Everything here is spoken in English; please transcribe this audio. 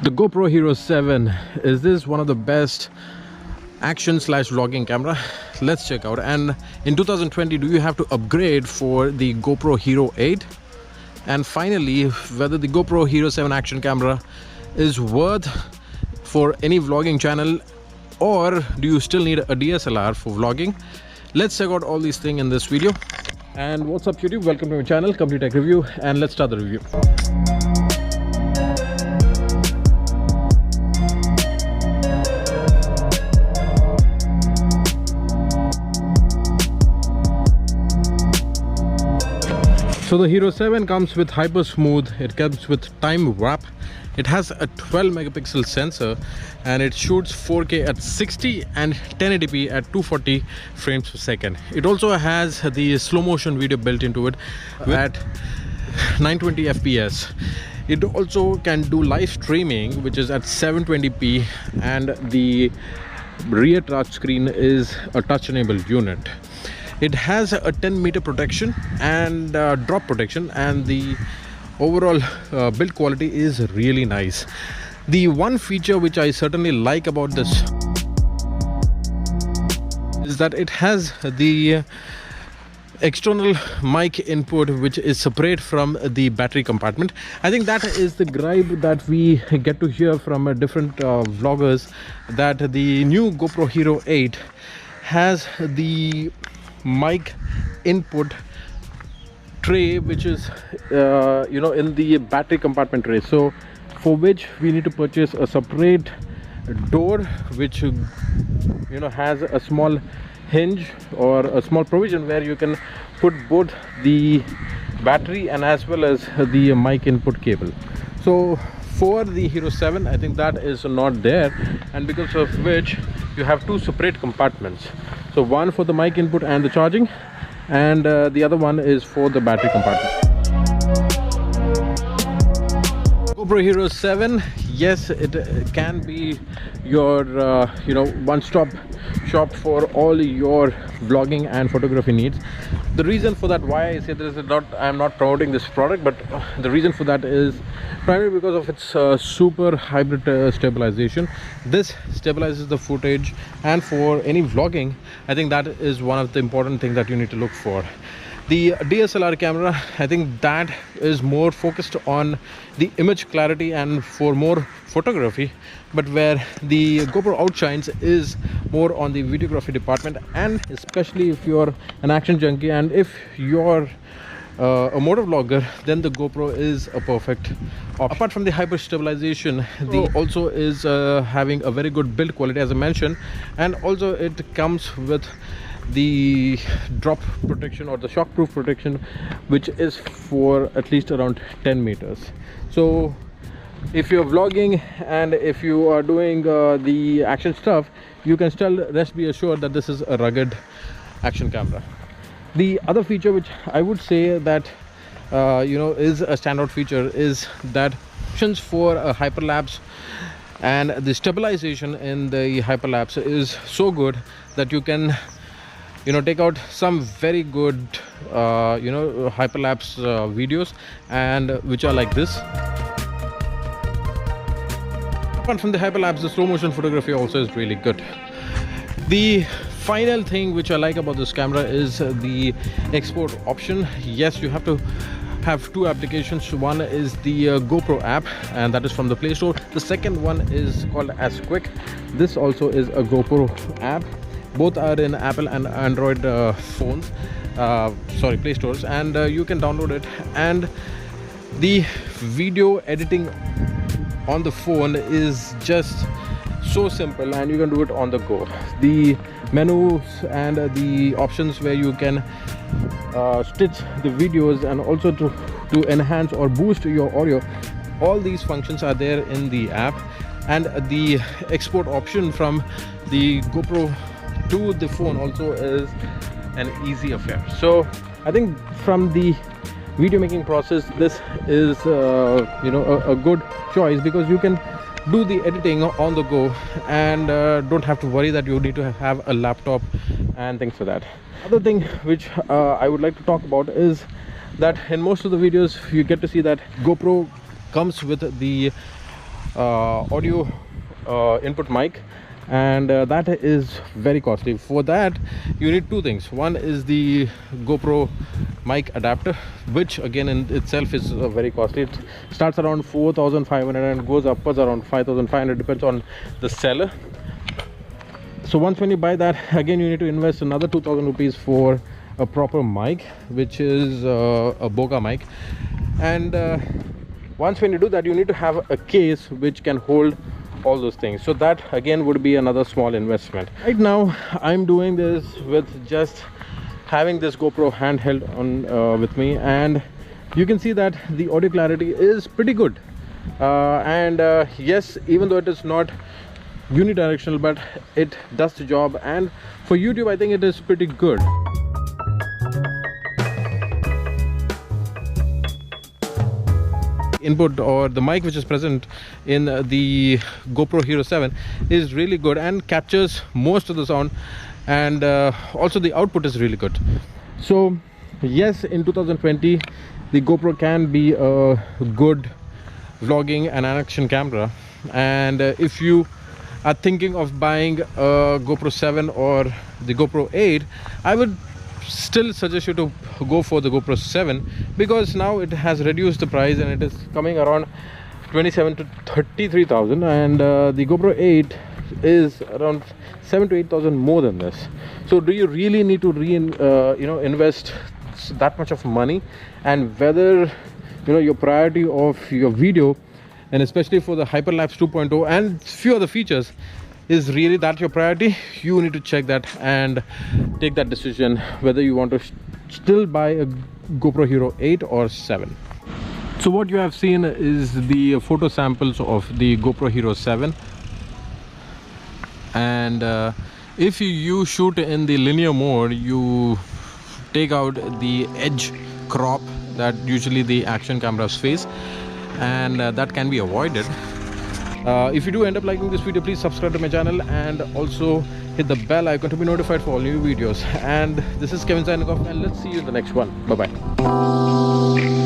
The GoPro Hero 7, is this one of the best action slash vlogging camera? Let's check out. And in 2020, do you have to upgrade for the GoPro Hero 8? And finally, whether the GoPro Hero 7 action camera is worth for any vlogging channel, or do you still need a DSLR for vlogging? Let's check out all these things in this video. And what's up YouTube, welcome to my channel Complete Tech Review, and let's start the review. So the Hero 7 comes with hyper smooth, it comes with time wrap, it has a 12 megapixel sensor, and it shoots 4K at 60 and 1080p at 240 frames per second. It also has the slow motion video built into it at 920 fps. It also can do live streaming, which is at 720p, and the rear touch screen is a touch enabled unit. It has a 10-meter protection and drop protection, and the overall build quality is really nice. The one feature which I certainly like about this is that it has the external mic input, which is separate from the battery compartment. I think that is the gripe that we get to hear from different vloggers, that the new GoPro Hero 8 has the mic input tray, which is in the battery compartment tray, so for which we need to purchase a separate door, which has a small hinge or a small provision where you can put both the battery and as well as the mic input cable. So for the Hero 7, I think that is not there, and because of which you have two separate compartments. So one for the mic input and the charging, and the other one is for the battery compartment. GoPro Hero 7, yes, it can be your one-stop shop for all your vlogging and photography needs. The reason for that, why I say this is not, I'm not promoting this product, but the reason for that is primarily because of its super hybrid stabilization. This stabilizes the footage, and for any vlogging, I think that is one of the important things that you need to look for. The DSLR camera, I think that is more focused on the image clarity and for more photography, but where the GoPro outshines is more on the videography department, and especially if you're an action junkie and if you're a motor vlogger, then the GoPro is a perfect option. Apart from the hyper stabilization, the also is having a very good build quality, as I mentioned, and also it comes with the drop protection or the shockproof protection, which is for at least around 10 meters. So if you're vlogging and if you are doing the action stuff, you can still be assured that this is a rugged action camera. The other feature which I would say that is a standout feature is that options for a hyperlapse, and the stabilization in the hyperlapse is so good that you can take out some very good hyperlapse videos, and which are like this. Apart from the hyperlapse, the slow motion photography also is really good. The final thing which I like about this camera is the export option. Yes, you have to have two applications. One is the GoPro app, and that is from the Play Store. The second one is called as Quick. This also is a GoPro app. Both are in Apple and Android phones, Play Stores, and you can download it. And the video editing on the phone is just so simple, and you can do it on the go. The menus and the options where you can stitch the videos and also to enhance or boost your audio, all these functions are there in the app. And the export option from the GoPro to the phone also is an easy affair. So I think from the video making process, this is a good choice, because you can do the editing on the go and don't have to worry that you need to have a laptop and things like that. Other thing which I would like to talk about is that in most of the videos you get to see that GoPro comes with the audio input mic, and that is very costly. For that you need two things. One is the GoPro mic adapter, which again in itself is very costly. It starts around 4,500 and goes upwards around 5,500, depends on the seller. So once when you buy that, again you need to invest another 2,000 rupees for a proper mic, which is a Boga mic. And once when you do that, you need to have a case which can hold all those things. So that again would be another small investment. Right now I'm doing this with just having this GoPro handheld on with me, and you can see that the audio clarity is pretty good. Yes, even though it is not unidirectional, but it does the job, and for YouTube I think it is pretty good. Input or the mic which is present in the GoPro Hero 7 is really good and captures most of the sound, and also the output is really good. So yes, in 2020 the GoPro can be a good vlogging and action camera, and if you are thinking of buying a GoPro 7 or the GoPro 8, I would still suggest you to go for the GoPro 7, because now it has reduced the price and it is coming around 27 to 33,000, and the GoPro 8 is around 7 to 8,000 more than this. So do you really need to invest that much of money? And whether your priority of your video, and especially for the Hyperlapse 2.0 and few other features, is really that your priority, you need to check that and take that decision whether you want to still buy a GoPro Hero 8 or 7. So what you have seen is the photo samples of the GoPro Hero 7, and if you shoot in the linear mode, you take out the edge crop that usually the action cameras face, and that can be avoided. If you do end up liking this video, please subscribe to my channel and also hit the bell icon to be notified for all new videos. And this is Kevin signing off, and let's see you in the next one. Bye bye.